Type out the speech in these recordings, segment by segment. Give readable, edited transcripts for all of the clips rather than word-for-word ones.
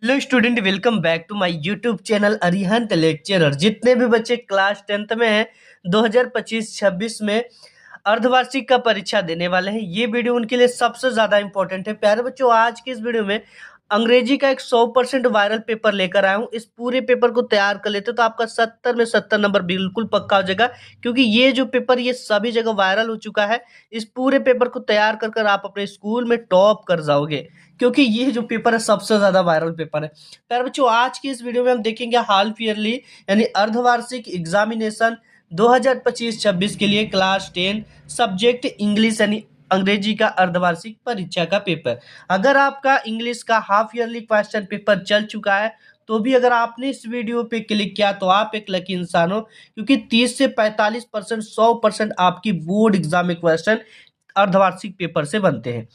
Hello student, welcome back to my YouTube channel Arihant lecturer. जितने भी बच्चे क्लास 10th में हैं 2025-26 में अर्धवार्षिक का परीक्षा देने वाले हैं, ये वीडियो उनके लिए सबसे ज़्यादा इंपॉर्टेंट है। प्यारे बच्चों, आज की इस वीडियो में अंग्रेजी का एक 100% वायरल पेपर लेकर आया हूँ। इस पूरे पेपर को तैयार कर लेते तो आपका 70 में 70 नंबर बिल्कुल पक्का हो जाएगा, क्योंकि ये जो पेपर ये सभी जगह वायरल हो चुका है। इस पूरे पेपर को तैयार कर कर आप अपने स्कूल में टॉप कर जाओगे, क्योंकि ये जो पेपर है सबसे ज्यादा वायरल पेपर है। प्यारे बच्चों, आज की इस वीडियो में हम देखेंगे हाफ ईयरली यानी अर्धवार्षिक एग्जामिनेशन 2025-26 के लिए क्लास 10 सब्जेक्ट इंग्लिश यानी अंग्रेजी का अर्धवार्षिक परीक्षा का पेपर। अगर आपका इंग्लिश का हाफ ईयरली क्वेश्चन पेपर चल चुका है तो भी अगर आपने इस वीडियो पे क्लिक किया तो आप एक लकी इंसान हो, क्योंकि 30 से 45% 100% आपकी बोर्ड एग्जाम में क्वेश्चन अर्धवार्षिक पेपर से बनते हैं।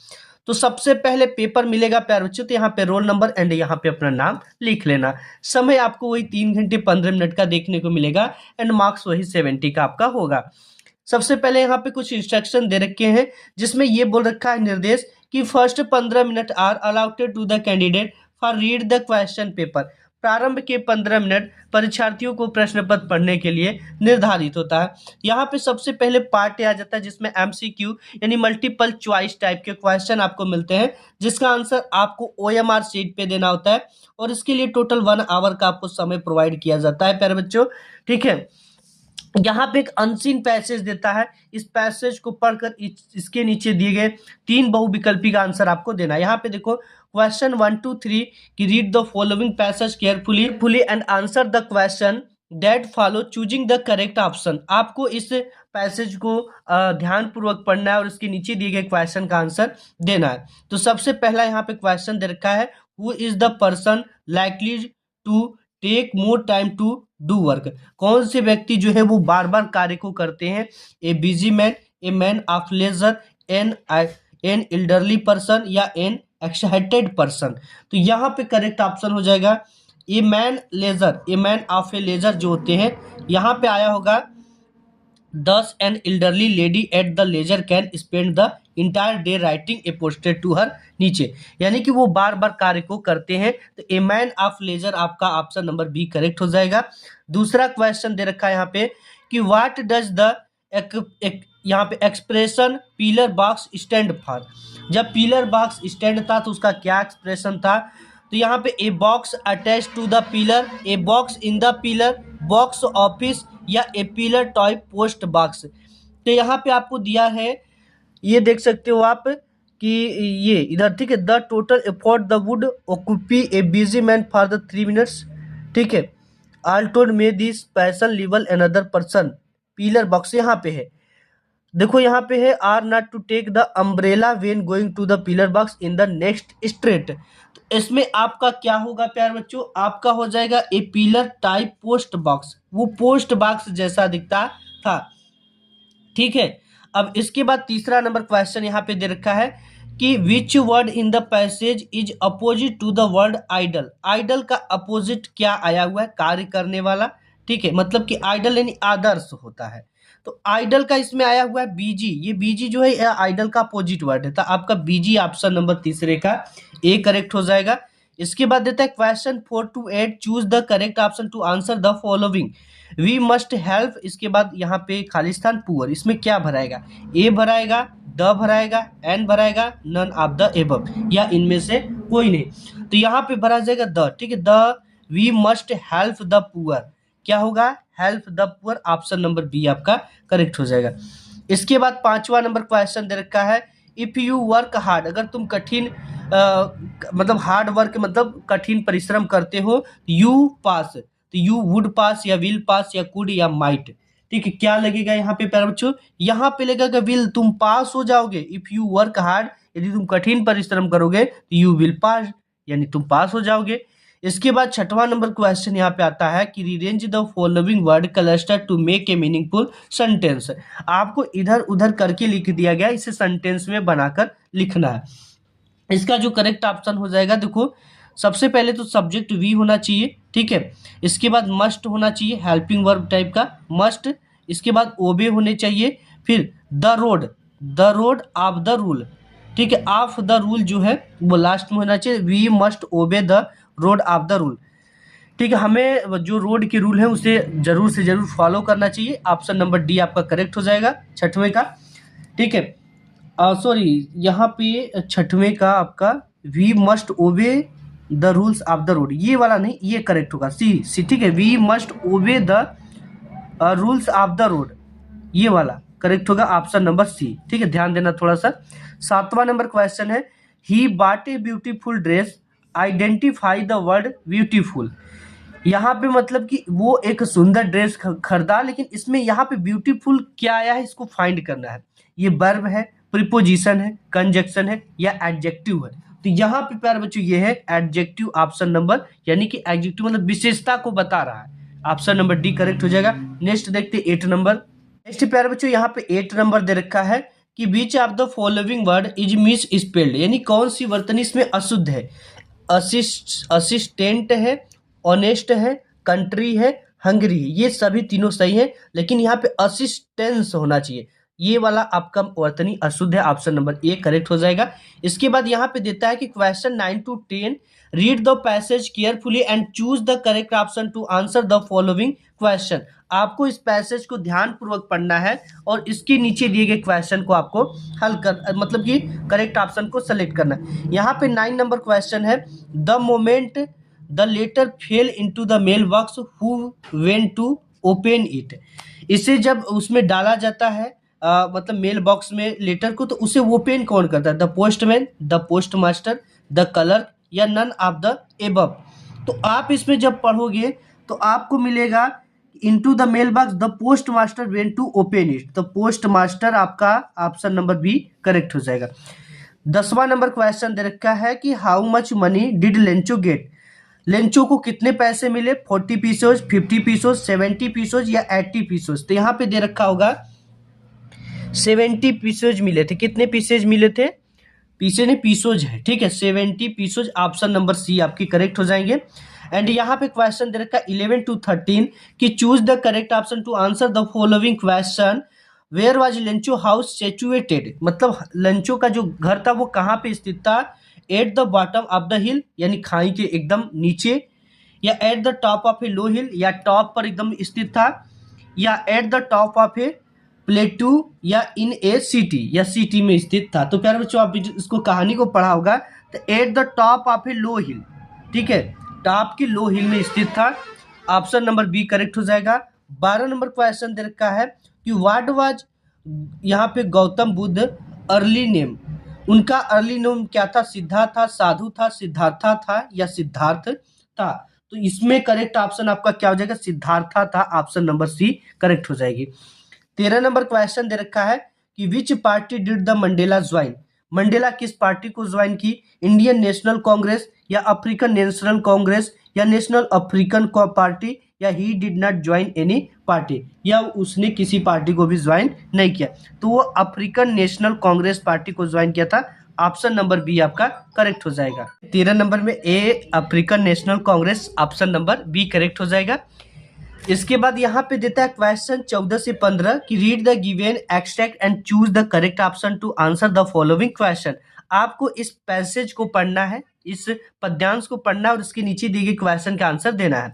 तो सबसे पहले पेपर मिलेगा प्यारे बच्चों, तो यहाँ पे रोल नंबर एंड यहाँ पे अपना नाम लिख लेना। समय आपको वही 3 घंटे 15 मिनट का देखने को मिलेगा एंड मार्क्स वही 70 का आपका होगा। सबसे पहले यहाँ पे कुछ इंस्ट्रक्शन दे रखे हैं, जिसमें ये बोल रखा है निर्देश कि first 15 minute are allotted to the candidate for read the question paper. प्रारंभ के 15 मिनट परीक्षार्थियों को प्रश्न पत्र पढ़ने के लिए निर्धारित होता है। यहाँ पे सबसे पहले पार्ट आ जाता है जिसमें एमसीक्यू यानी मल्टीपल चॉइस टाइप के क्वेश्चन आपको मिलते हैं, जिसका आंसर आपको ओएमआर शीट पे देना होता है और इसके लिए टोटल 1 आवर का आपको समय प्रोवाइड किया जाता है प्यारे बच्चों। ठीक है, यहाँ पे एक अनसीन पैसेज देता है, इस पैसेज को पढ़कर इसके नीचे दिए गए 3 बहुविकल्पी का आंसर आपको देना है। यहाँ पे देखो क्वेश्चन 1 2 3 कि read the following passage carefully and answer the question that follow choosing the correct option. आपको इस पैसेज को ध्यान पूर्वक पढ़ना है और इसके नीचे दिए गए क्वेश्चन का आंसर देना है। तो सबसे पहला यहाँ पे क्वेश्चन दे रखा है, who is the person likely to take more time to do work. कौन से व्यक्ति जो है वो बार बार कार्य को करते हैं? A busy man, a man of leisure, an an elderly person या एन एक्साइटेड पर्सन। तो यहाँ पे करेक्ट ऑप्शन हो जाएगा a man leisure, a man of a leisure जो होते हैं, यहाँ पे आया होगा 10 an elderly lady at the leisure can spend the entire day writing a posted to her. नीचे यानी कि वो बार बार कार्य को करते हैं, तो ए मैन ऑफ लेजर आपका ऑप्शन नंबर बी करेक्ट हो जाएगा। दूसरा क्वेश्चन दे रखा है यहाँ पे कि व्हाट डज द यहाँ पे expression pillar box stand for. जब पिलर बॉक्स स्टैंड था तो उसका क्या एक्सप्रेशन था? तो यहाँ पे a box attach to the pillar, a box in the pillar, box office या a pillar toy post box. तो यहाँ पे आपको दिया है, ये देख सकते हो आप कि ये इधर, ठीक है, the total effort the wood occupy a busy man for the 3 minutes. ठीक है, आल्टोड में this person level another person. Pillar box यहाँ पे है, देखो यहाँ पे है are not to take the umbrella when going to the pillar box in the next straight. तो इसमें आपका क्या होगा प्यार बच्चों? आपका हो जाएगा ए पिलर टाइप पोस्ट बॉक्स, वो पोस्ट बॉक्स जैसा दिखता था। ठीक है, अब इसके बाद तीसरा नंबर क्वेश्चन यहाँ पे दे रखा है कि which word in the passage is opposite to the word idle. Idle का अपोजिट क्या आया हुआ है? कार्य करने वाला। ठीक है, मतलब कि आइडल यानी आदर्श होता है, तो आइडल का इसमें आया हुआ है बीजी। ये बीजी जो है आइडल का अपोजिट वर्ड है, तो आपका बीजी ऑप्शन नंबर तीसरे का ए करेक्ट हो जाएगा। इसके बाद देता है question 4 to 8 choose the correct option to answer the following we must help. इसके बाद यहाँ पे खालिस्तान पुअर, इसमें क्या भराएगा? ए भराएगा, द भराएगा, एन भराएगा, नन ऑफ द एबव, या इनमें से कोई नहीं। तो यहाँ पे भरा जाएगा द। ठीक है, the we must help the poor, क्या होगा? Help the poor, option number B आपका करेक्ट हो जाएगा। इसके बाद 5वां नंबर क्वेश्चन दे रखा है इफ यू वर्क हार्ड। अगर तुम कठिन मतलब हार्ड वर्क मतलब कठिन परिश्रम करते हो, यू पास, तो यू वुड पास या विल पास या कुड या माइट। ठीक है, क्या लगेगा यहाँ पे प्यारे बच्चों? यहाँ पे लगेगा विल, तुम पास हो जाओगे। इफ यू वर्क हार्ड, यदि तुम कठिन परिश्रम करोगे तो यू विल पास, यानी तुम पास हो जाओगे। इसके बाद 6वां नंबर क्वेश्चन यहाँ पे आता है कि rearrange the following word cluster to make a meaningful sentence. आपको इधर उधर करके लिख दिया गया, इसे सेंटेंस में बनाकर लिखना है। इसका जो करेक्ट ऑप्शन हो जाएगा, देखो सबसे पहले तो सब्जेक्ट वी होना चाहिए। ठीक है, इसके बाद मस्ट होना चाहिए, हेल्पिंग वर्ब टाइप का मस्ट। इसके बाद ओबे होने चाहिए, फिर the road of the rule. ठीक है, ऑफ द रूल जो है वो लास्ट में होना चाहिए। We must obey the road of the rule. ठीक है, हमें जो रोड के रूल है उसे जरूर से जरूर फॉलो करना चाहिए। ऑप्शन नंबर डी आपका करेक्ट हो जाएगा छठवें का। ठीक है, सॉरी, यहाँ पे छठवें का आपका we must obey the rules of the road, ये वाला नहीं, ये करेक्ट होगा सी। ठीक है, we must obey the rules of the road, ये वाला करेक्ट होगा ऑप्शन नंबर सी। ठीक है, ध्यान देना थोड़ा सा। सातवां नंबर क्वेश्चन है, he bought a beautiful dress, identify the word beautiful. यहाँ पे मतलब कि वो एक सुंदर ड्रेस खरीदा, लेकिन इसमें यहाँ पे ब्यूटीफुल क्या आया है इसको फाइंड करना है। ये वर्ब है, प्रीपोजिशन है, कंजक्शन है या एडजेक्टिव है। तो यहाँ पे प्यारे बच्चों ये है एडजेक्टिव ऑप्शन नंबर, यानी कि एडजेक्टिव मतलब विशेषता को बता रहा है। ऑप्शन नंबर डी करेक्ट हो जाएगा। नेक्स्ट देखते 8 नंबर। नेक्स्ट प्यारे बच्चों यहाँ पे 8 नंबर दे रखा है कि which of the following word is misspelled, यानी कौन सी वर्तनी इसमें अशुद्ध है। असिस्टेंट है, ऑनेस्ट है, कंट्री है, हंगरी है, ये सभी तीनों सही है, लेकिन यहाँ पे असिस्टेंस होना चाहिए। ये वाला आपका वर्तनी अशुद्ध है, ऑप्शन नंबर ए करेक्ट हो जाएगा। इसके बाद यहाँ पे देता है कि question 9 to 10 read the passage carefully and choose the correct option to answer the following question. आपको इस पैसेज को ध्यानपूर्वक पढ़ना है और इसके नीचे दिए गए क्वेश्चन को आपको हल कर मतलब कि करेक्ट ऑप्शन को सेलेक्ट करना है। यहाँ पे 9 नंबर क्वेश्चन है, the moment the letter fell into the mail box who went to open it. इसे जब उसमें डाला जाता है मतलब मेल बॉक्स में लेटर को, तो उसे ओपन कौन करता है। The postman, the post master, the clerk या नन ऑफ द एबव। तो आप इसमें जब पढ़ोगे तो आपको मिलेगा into the mail box the post master went to open it. तो पोस्ट मास्टर आपका ऑप्शन नंबर बी करेक्ट हो जाएगा। 10वां नंबर क्वेश्चन दे रखा है कि how much money did Lencho get. Lencho को कितने पैसे मिले, 40 पीसोज, 50 पीसोज, 70 पीसोज या 80 पीसोज। तो यहाँ पे दे रखा होगा 70 पीसोज मिले थे। कितने पीसेज मिले थे, पीसे ने पीसोज है। ठीक है, 70 पीसोज, ऑप्शन नंबर सी आपकी करेक्ट हो जाएंगे। एंड यहाँ पे क्वेश्चन दे रखा 11 to 13 कि choose the correct option to answer the following question. Where was Lencho house situated, मतलब लेंचो का जो घर था वो कहाँ पे स्थित था। At the bottom of the hill, यानी खाई के एकदम नीचे, या at the top of a low hill, या टॉप पर एकदम स्थित था, या at the top of a plateau, या इन ए सिटी, या सिटी में स्थित था। तो प्यारे बच्चों आप इसको कहानी को पढ़ा होगा, तो eight the top of a low हिल, ठीक है, टॉप की लो हिल में स्थित था। ऑप्शन नंबर बी करेक्ट हो जाएगा। 12 नंबर क्वेश्चन दे रखा है कि व्हाट वाज, यहाँ पे गौतम बुद्ध अर्ली नेम, उनका अर्ली नेम क्या था। सिद्धार्थ था, साधु था, सिद्धार्था था या सिद्धार्थ था। तो इसमें करेक्ट ऑप्शन आपका क्या हो जाएगा, सिद्धार्था था। ऑप्शन नंबर सी करेक्ट हो जाएगी। 13 नंबर क्वेश्चन दे रखा है कि विच party did the Mandela join. Mandela किस पार्टी को ज्वाइन की, इंडियन नेशनल कांग्रेस या अफ्रीकन नेशनल कांग्रेस या नेशनल अफ्रीकन पार्टी, या he did not join any party, या उसने किसी पार्टी को भी ज्वाइन नहीं किया। तो वो अफ्रीकन नेशनल कांग्रेस पार्टी को ज्वाइन किया था। ऑप्शन नंबर बी आपका करेक्ट हो जाएगा। 13 नंबर में a African National Congress, option number B correct हो जाएगा। इसके बाद यहाँ पे देता है क्वेश्चन 14 से 15 कि read the given extract and choose the correct option to answer the following question. आपको इस पैसेज को पढ़ना है, इस पद्यांश को पढ़ना है और इसके नीचे दिए गए क्वेश्चन का आंसर देना है।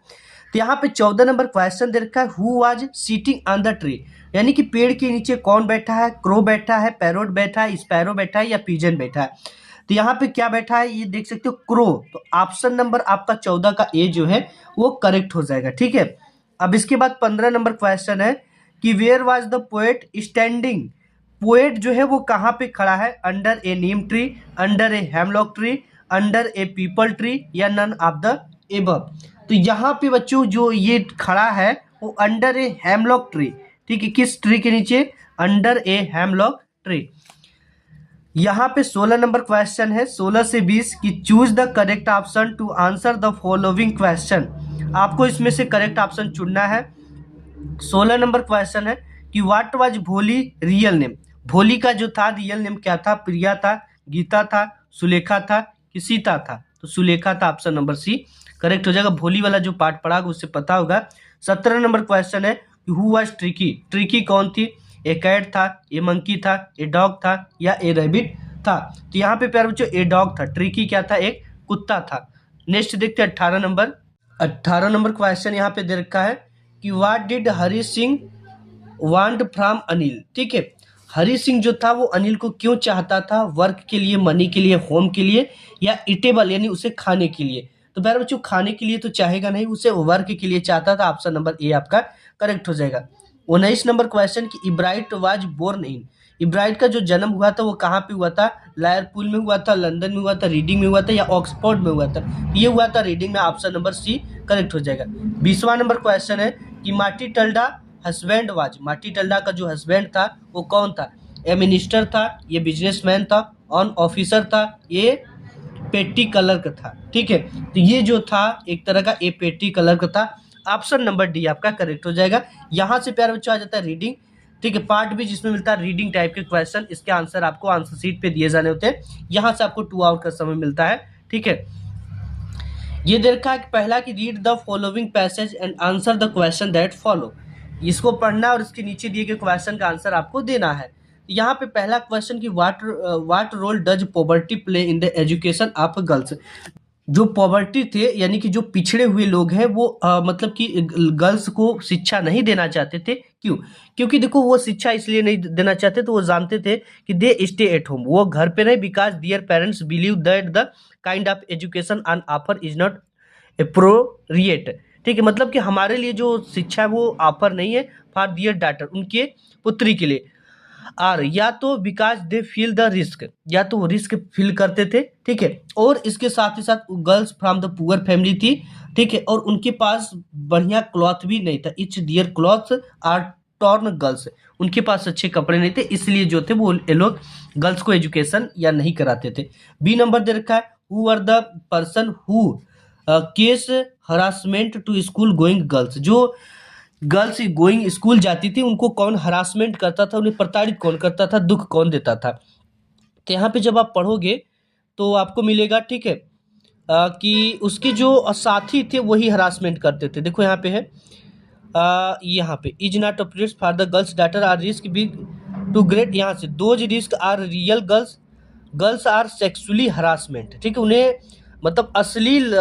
तो यहाँ पे 14 नंबर क्वेश्चन दे रखा है who was sitting on the tree, यानी कि पेड़ के नीचे कौन बैठा है। क्रो बैठा है, पैरोट बैठा है, स्पैरो बैठा है या पिजन बैठा है। तो यहाँ पे क्या बैठा है ये देख सकते हो, क्रो। तो ऑप्शन नंबर आपका 14 का ए जो है वो करेक्ट हो जाएगा। ठीक है, अब इसके बाद 15 नंबर क्वेश्चन है कि where was the poet standing. Poet जो है वो कहाँ पे खड़ा है, under a neem tree, under a hemlock tree, under a peepal tree या नन ऑफ द एबव। तो यहाँ पे बच्चों जो ये खड़ा है वो अंडर ए हेमलॉक ट्री। ठीक है, किस ट्री के नीचे, अंडर ए हेमलॉक ट्री। यहाँ पे 16 नंबर क्वेश्चन है 16 से 20 कि choose the correct option to answer the following question. आपको इसमें से करेक्ट ऑप्शन चुनना है। 16 नंबर क्वेश्चन है कि व्हाट वाज भोली रियल नेम। भोली का जो था रियल नेम क्या था, प्रिया था, गीता था, सुलेखा था कि सीता था। तो सुलेखा था, ऑप्शन नंबर सी करेक्ट हो जाएगा। भोली वाला जो पार्ट पढ़ा उससे पता होगा। 17 नंबर क्वेश्चन है कि हु वाज ट्रिकी। ट्रिकी कौन थी, ए कैट था, ए मंकी था, ए डॉग था या ए रैबिट था। तो यहाँ पे प्यारे बच्चों ए डॉग था, ट्रिकी क्या था, एक कुत्ता था। नेक्स्ट देखते हैं 18 नंबर क्वेश्चन यहाँ पे दे रखा है कि what did Hari Singh want from Anil. ठीक है, हरी सिंह जो था वो अनिल को क्यों चाहता था, वर्क के लिए, मनी के लिए, होम के लिए, या इटेबल यानी उसे खाने के लिए। तो प्यारे बच्चों खाने के लिए तो चाहेगा नहीं, उसे वर्क के लिए चाहता था। ऑप्शन नंबर ए आपका करेक्ट हो जाएगा। 19 नंबर क्वेश्चन की Ebright was born in. Ebright का जो जन्म हुआ था वो कहाँ पे हुआ था? लायरपूल में हुआ था, लंदन में हुआ था, रीडिंग में हुआ था, या ऑक्सफोर्ड में हुआ था? ये हुआ था रीडिंग में। ऑप्शन नंबर सी करेक्ट हो जाएगा। 20वां नंबर क्वेश्चन है कि मार्टी टल्डा हस्बैंड वाज। मार्टी टल्डा का जो हस्बैंड था वो कौन था? ए मिनिस्टर था, ये बिजनेसमैन था, ऑन ऑफिसर था, ये पेटी कलर का था। ठीक है, तो ये जो था एक तरह का ए पेटी कलर का था। ऑप्शन नंबर डी आपका करेक्ट हो जाएगा। यहाँ से प्यारे बच्चों आ जाता है रीडिंग। ठीक है, पार्ट भी जिसमें मिलता है रीडिंग टाइप के क्वेश्चन, इसके आंसर आपको आंसर शीट पे दिए जाने होते हैं। यहाँ से आपको 2 आवर का समय मिलता है। ठीक है, ये दे रखा है कि पहला कि read the following passage and answer the question that follow. इसको पढ़ना और इसके नीचे दिए गए क्वेश्चन का आंसर आपको देना है। यहाँ पे पहला क्वेश्चन की what role does poverty play in the education of girls. जो पॉवर्टी थे यानी कि जो पिछड़े हुए लोग हैं वो मतलब कि गर्ल्स को शिक्षा नहीं देना चाहते थे। क्यों? क्योंकि देखो वो शिक्षा इसलिए नहीं देना चाहते तो वो जानते थे कि दे स्टे एट होम, वो घर पे रहे, because their parents believe that the kind of education on offer is not appropriate. ठीक है, मतलब कि हमारे लिए जो शिक्षा है वो ऑफर नहीं है फॉर दियर डॉटर, उनके पुत्री के लिए। आर या तो because they feel the risk, या तो वो रिस्क फील करते थे। ठीक है, और इसके साथ ही साथ girls from the poor family थी। ठीक है, और उनके पास बढ़िया क्लॉथ भी नहीं था। Its their cloth are torn girls, उनके पास अच्छे कपड़े नहीं थे, इसलिए जो थे वो ये लोग गर्ल्स को एजुकेशन या नहीं कराते थे। बी नंबर दे रखा है who are the person who case harassment to school going girls. जो गर्ल्स गोइंग स्कूल जाती थी उनको कौन हरासमेंट करता था, उन्हें प्रताड़ित कौन करता था, दुख कौन देता था? तो यहाँ पे जब आप पढ़ोगे तो आपको मिलेगा। ठीक है, कि उसके जो साथी थे वही हरासमेंट करते थे। देखो यहाँ पे है यहाँ पे is not appropriate for the girls daughter are risk big to great. यहाँ से those risk are real girls are sexually harassment. ठीक है, उन्हें मतलब अश्लील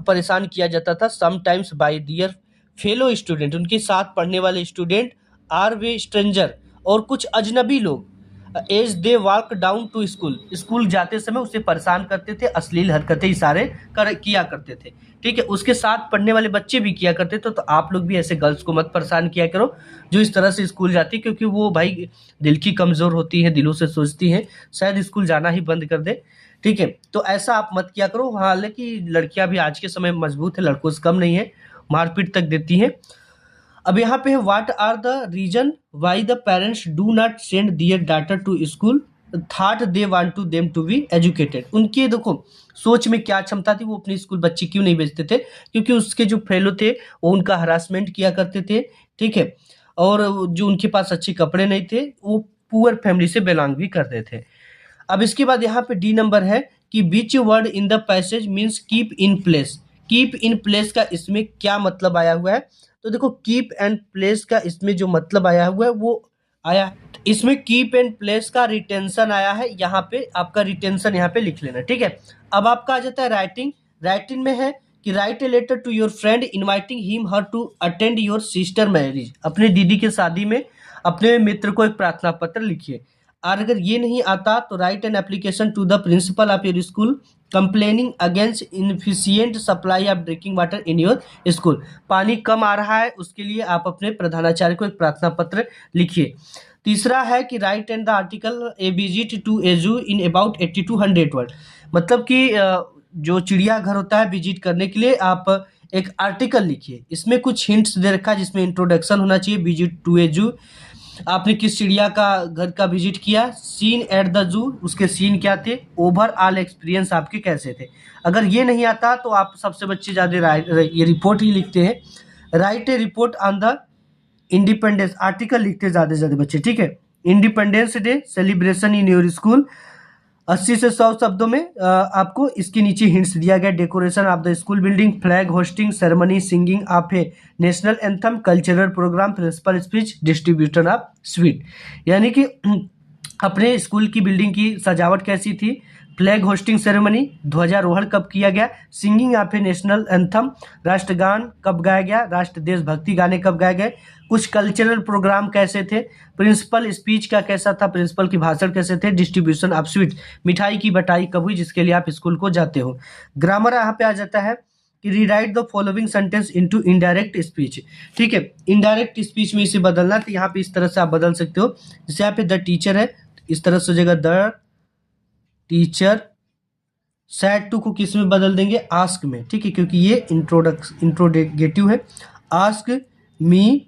परेशान किया जाता था। Sometimes by their fellow student, उनके साथ पढ़ने वाले स्टूडेंट, आर वे स्ट्रेंजर, और कुछ अजनबी लोग, as they walk down to school जाते समय उसे परेशान करते थे, अश्लील हरकतें इशारे किया करते थे। ठीक है, उसके साथ पढ़ने वाले बच्चे भी किया करते थे। तो आप लोग भी ऐसे गर्ल्स को मत परेशान किया करो जो इस तरह से स्कूल जाती, क्योंकि वो भाई दिल की कमज़ोर होती है, दिलों से सोचती हैं, शायद स्कूल जाना ही बंद कर दे। ठीक है, तो ऐसा आप मत किया करो। हालांकि लड़कियां भी आज के समय में मजबूत है, लड़कों से कम नहीं है, मारपीट तक देती हैं। अब यहाँ पे है what are the reason why the parents do not send their daughter to school thought they want to them to be educated. उनके देखो सोच में क्या क्षमता थी, वो अपनी स्कूल बच्ची क्यों नहीं भेजते थे? क्योंकि उसके जो फेलो थे वो उनका हरासमेंट किया करते थे। ठीक है, और जो उनके पास अच्छे कपड़े नहीं थे, वो पुअर फैमिली से बिलोंग भी करते थे। अब इसके बाद यहाँ पे डी नंबर है कि which word in the passage means keep in place. Keep in place का इसमें क्या मतलब आया हुआ है? तो देखो कीप एंड प्लेस का इसमें जो मतलब आया हुआ है वो आया है, इसमें कीप एंड प्लेस का रिटेंशन आया है। यहाँ पे आपका रिटेंशन यहाँ पे लिख लेना। ठीक है, अब आपका आ जाता है राइटिंग। राइटिंग में है कि write a letter to your friend inviting him her to attend your sister marriage. अपने दीदी की शादी में अपने मित्र को एक प्रार्थना पत्र लिखिए। और अगर ये नहीं आता तो write an application to the principal of your school complaining against inefficient supply of drinking water in your school. पानी कम आ रहा है उसके लिए आप अपने प्रधानाचार्य को एक प्रार्थना पत्र लिखिए। तीसरा है कि write and the article a visit to a zoo in about 80 to 100 word. मतलब कि जो चिड़ियाघर होता है विजिट करने के लिए आप एक आर्टिकल लिखिए। इसमें कुछ हिंट्स दे रखा है जिसमें इंट्रोडक्शन होना चाहिए, विजिट टू ए जू, आपने किस चिड़िया का घर का विजिट किया, सीन एट द जू, उसके सीन क्या थे, ओवरऑल एक्सपीरियंस आपके कैसे थे। अगर ये नहीं आता तो आप सबसे बच्चे ज़्यादा ये रिपोर्ट ही लिखते हैं। Right A report on the independence, article लिखते ज़्यादा से ज़्यादा बच्चे। ठीक है, independence day celebration in your school 80 से 100 शब्दों में आपको इसके नीचे हिंट्स दिया गया। Decoration of the school building, flag hoisting ceremony, singing of a national anthem, cultural programme, principal speech, distribution of sweet. यानी कि अपने स्कूल की बिल्डिंग की सजावट कैसी थी, फ्लैग होस्टिंग सेरेमनी, ध्वजारोहण कब किया गया, singing of a national anthem, राष्ट्रगान कब गाया गया, राष्ट्र देशभक्ति गाने कब गाए गए, कुछ कल्चरल प्रोग्राम कैसे थे, प्रिंसिपल स्पीच का कैसा था, प्रिंसिपल की भाषण कैसे थे, डिस्ट्रीब्यूशन ऑफ स्वीट, मिठाई की बटाई कब हुई जिसके लिए आप स्कूल को जाते हो। ग्रामर यहाँ पे आ जाता है कि rewrite the following sentence into indirect speech. ठीक है, इनडायरेक्ट स्पीच में इसे बदलना, तो यहाँ पे इस तरह से आप बदल सकते हो। जैसे यहाँ पे द टीचर है, इस तरह से हो जाएगा द टीचर। सैड टू को किस में बदल देंगे, आस्क में। ठीक है, क्योंकि ये इंट्रोगेटिव है। Ask me.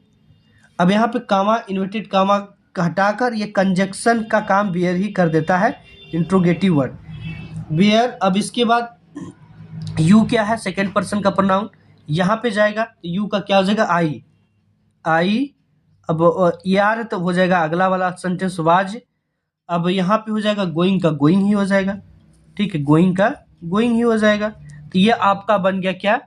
अब यहाँ पे कामा, इन्वर्टेड कामा हटाकर ये कंजक्शन का काम वेयर ही कर देता है, इंट्रोगेटिव वर्ड वेयर। अब इसके बाद यू क्या है, सेकेंड पर्सन का प्रोनाउन, यहाँ पे जाएगा तो यू का क्या हो जाएगा, आई। आई अब यार तो हो जाएगा अगला वाला सेंटेंस वाज। अब यहाँ पे हो जाएगा गोइंग का गोइंग ही हो जाएगा। ठीक है, गोइंग का गोइंग ही हो जाएगा। तो ये आपका बन गया क्या,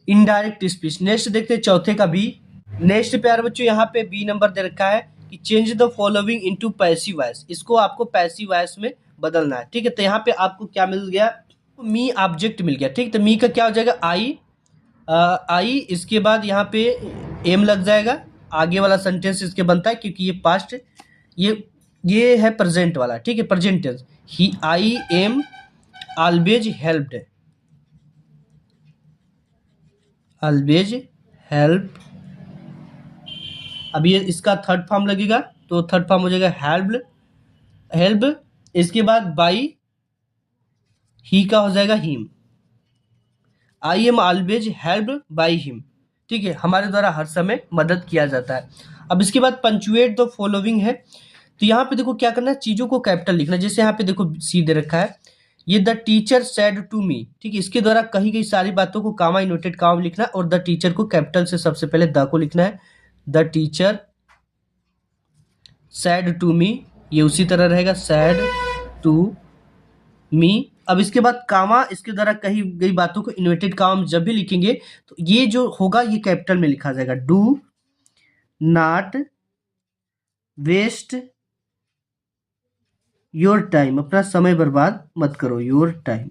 इनडायरेक्ट स्पीच। नेक्स्ट देखते हैं चौथे का बी। नेक्स्ट प्यारे बच्चों यहाँ पे बी नंबर दे रखा है कि change the following into passive voice. इसको आपको पैसिव वॉइस में बदलना है। ठीक है, तो यहाँ पे आपको क्या मिल गया, मी ऑब्जेक्ट मिल गया। ठीक, तो मी का क्या हो जाएगा, आई। आई, इसके बाद यहाँ पे एम लग जाएगा, आगे वाला सेंटेंस इसके बनता है क्योंकि ये पास्ट, ये है प्रेजेंट वाला। ठीक है, present tense. He I am always helped, always help. अब ये इसका थर्ड फॉर्म लगेगा, तो थर्ड फॉर्म हो जाएगा हेल्प, हेल्प। इसके बाद बाई, ही का हो जाएगा him. I am always help by him. ठीक है, हमारे द्वारा हर समय मदद किया जाता है। अब इसके बाद पंचुएट द फॉलोइंग है, तो यहाँ पे देखो क्या करना है, चीज़ों को कैपिटल लिखना है। जैसे यहाँ पे देखो सी दे रखा है, ये the teacher said to me. ठीक है, इसके द्वारा कही गई सारी बातों को कामा, इन्वर्टेड कामा में लिखना है और द टीचर को कैपिटल से सबसे पहले द को लिखना है। The teacher said to me, ये उसी तरह रहेगा, सैड टू मी। अब इसके बाद कामा, इसके द्वारा कही गई बातों को इन्वर्टेड कामा में जब भी लिखेंगे तो ये जो होगा ये कैपिटल में लिखा जाएगा। Do not waste your time, अपना समय बर्बाद मत करो, योर टाइम।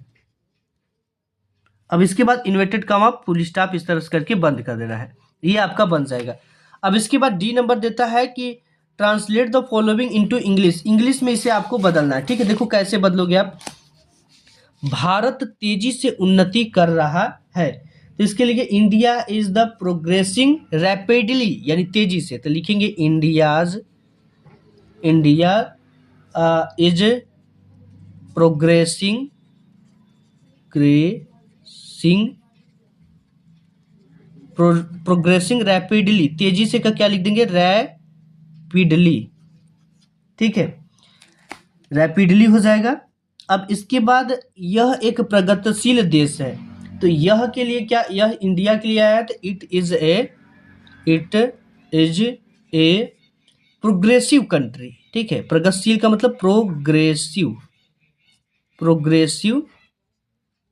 अब इसके बाद इन्वर्टेड कामा फुल स्टॉप इस तरह से करके बंद कर देना है, ये आपका बन जाएगा। अब इसके बाद डी नंबर देता है कि translate the following into English. English में इसे आपको बदलना है। ठीक है, देखो कैसे बदलोगे आप, भारत तेजी से उन्नति कर रहा है, तो इसके लिए India is the progressing rapidly, यानी तेजी से, तो लिखेंगे India is progressing progressing rapidly, तेजी से का क्या लिख देंगे, रैपिडली। ठीक है, रैपिडली हो जाएगा। अब इसके बाद यह एक प्रगतिशील देश है, तो यह के लिए क्या, यह इंडिया के लिए आया, तो it is a progressive country. ठीक है, प्रगतिशील का मतलब प्रोग्रेसिव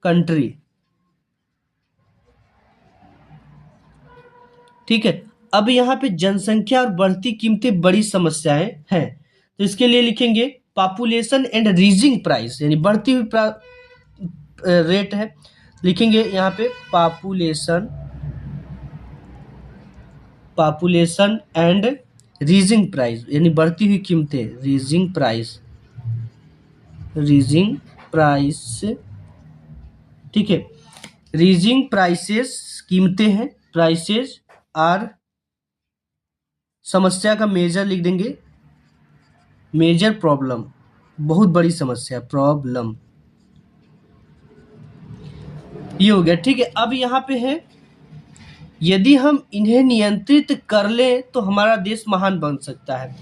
कंट्री। ठीक है, अब यहाँ पे जनसंख्या और बढ़ती कीमतें बड़ी समस्याएं हैं, तो इसके लिए लिखेंगे पॉपुलेशन एंड रीजिंग प्राइस, यानी बढ़ती हुई रेट है, लिखेंगे यहाँ पे पॉपुलेशन एंड रीजिंग प्राइस, यानी बढ़ती हुई कीमतें, रीजिंग प्राइस। ठीक है, रीजिंग प्राइसेस कीमतें हैं, प्राइसेस आर समस्या का मेजर लिख देंगे, मेजर प्रॉब्लम, बहुत बड़ी समस्या, प्रॉब्लम, ये हो गया। ठीक है, अब यहाँ पे है यदि हम इन्हें नियंत्रित कर लें तो हमारा देश महान बन सकता है,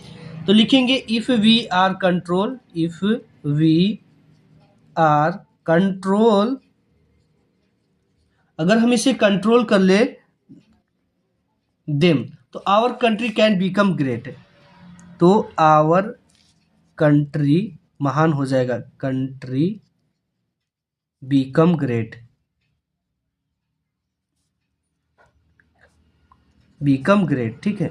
तो लिखेंगे इफ वी आर कंट्रोल, अगर हम इसे कंट्रोल कर ले देम, तो our country can become great, तो आवर कंट्री महान हो जाएगा, कंट्री बिकम ग्रेट, ठीक है,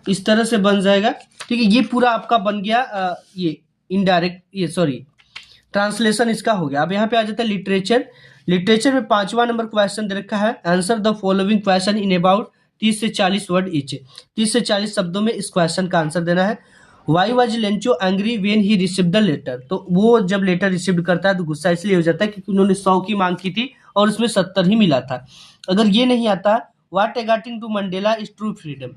इस तरह से बन जाएगा। ठीक है, ये पूरा आपका बन गया ये इनडायरेक्ट, ये सॉरी ट्रांसलेशन इसका हो गया। अब यहाँ पे आ जाता है लिटरेचर। लिटरेचर में 5वां नंबर क्वेश्चन दे रखा है, answer the following question in about 30 से 40 वर्ड ईच। 30 से 40 शब्दों में इस क्वेश्चन का आंसर देना है। Why was Lencho angry when he receive the letter, तो वो जब लेटर रिसीव करता है तो गुस्सा इसलिए हो जाता है क्योंकि उन्होंने 100 की मांग की थी और उसमें 70 ही मिला था। अगर ये नहीं आता, what according to Mandela is true freedom.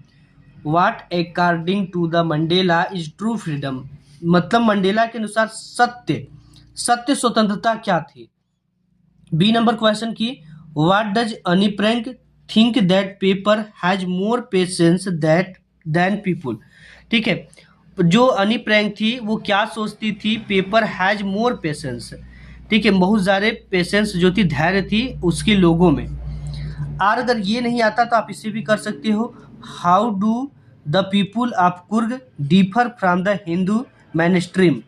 What according to the Mandela is true freedom, मतलब मंडेला के अनुसार सत्य स्वतंत्रता क्या थी। बी नंबर क्वेश्चन की, what does Anne Frank think that paper has more patience that then people. ठीक है, जो अनी फ्रैंक थी वो क्या सोचती थी, पेपर हैज मोर पेशेंस। ठीक है, बहुत ज़्यादा पेशेंस जो थी, धैर्य थी उसके लोगों में। और अगर ये नहीं आता तो आप इसे भी कर सकते हो, how do the people of Coorg differ from the Hindu mainstream.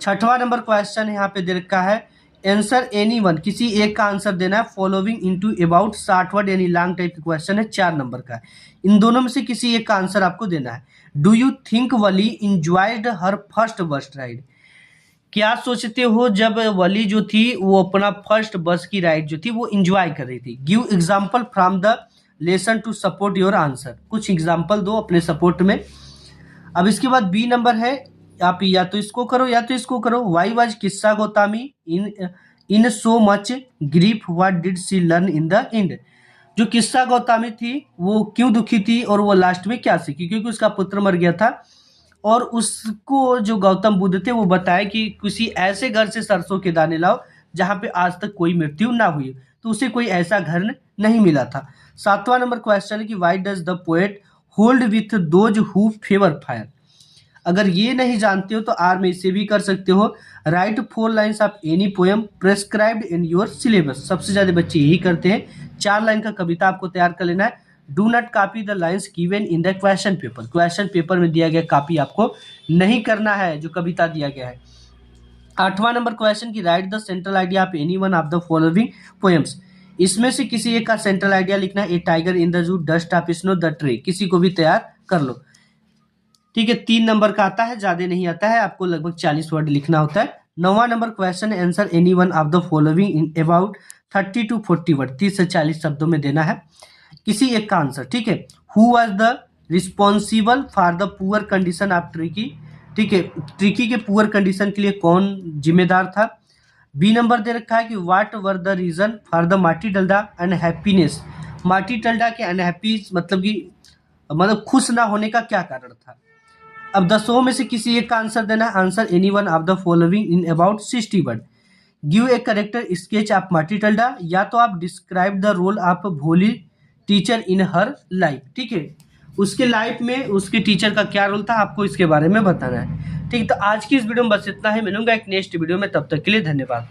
6वां नंबर क्वेश्चन यहाँ पे दे रखा है, आंसर एनी वन, किसी एक का आंसर देना है, फॉलोइंग इनटू अबाउट 60 वर्ड, यानी लॉन्ग टाइप का क्वेश्चन है, 4 नंबर का है। इन दोनों में से किसी एक का आंसर आपको देना है। Do you think Wali enjoyed her first बस राइड। क्या सोचते हो जब वली जो थी वो अपना फर्स्ट बस की राइड जो थी वो इंजॉय कर रही थी। Give example from the lesson to support your answer, कुछ एग्जाम्पल दो अपने सपोर्ट में। अब इसके बाद बी नंबर है, आप या तो इसको करो या तो इसको करो। Why was Kisa Gotami in so much grief, what did she learn in the end. जो किस्सा गौतमी थी वो क्यों दुखी थी और वो लास्ट में क्या सीखी, क्योंकि उसका पुत्र मर गया था और उसको जो गौतम बुद्ध थे वो बताया कि किसी ऐसे घर से सरसों के दाने लाओ जहाँ पे आज तक कोई मृत्यु ना हुई, तो उसे कोई ऐसा घर नहीं मिला था। 7वां नंबर क्वेश्चन है कि why does the poet hold with those who favour fire. अगर ये नहीं जानते हो तो आर में इसे भी कर सकते हो, right 4 lines of any poem prescribed in your syllabus. सबसे ज्यादा बच्चे यही करते हैं, 4 लाइन का कविता आपको तैयार कर लेना है। Do not copy the lines given in the question paper, question paper में दिया गया कॉपी आपको नहीं करना है जो कविता दिया गया है। 8वां नंबर क्वेश्चन की, write the central idea of any one of the following poems. इसमें से किसी एक का सेंट्रल आइडिया लिखना है। A tiger in the zoo, dust of snow, the tree, किसी को भी तैयार कर लो। ठीक है, 3 नंबर का आता है, ज्यादा नहीं आता है, आपको लगभग 40 वर्ड लिखना होता है। 9वां number question, answer any one of the following in about 30 to 40 word, 30 से 40 शब्दों में देना है किसी एक का आंसर। ठीक है, who was the responsible for the poor condition of tricky. ठीक है, ट्रिकी के पुअर कंडीशन के लिए कौन जिम्मेदार था। बी नंबर दे रखा है कि what were the reason for the Matilda unhappiness. Matilda के अनहैप्पी मतलब खुश ना होने का क्या कारण था। अब 10 में से किसी एक का आंसर देना है, answer any one of the following in about 60 word. Give a character sketch of Matilda, या तो आप describe the role of Bholi teacher in her life. ठीक है, उसके लाइफ में उसके टीचर का क्या रोल था आपको इसके बारे में बताना है। ठीक है, तो आज की इस वीडियो में बस इतना ही, मिलूंगा एक नेक्स्ट वीडियो में, तब तक के लिए धन्यवाद।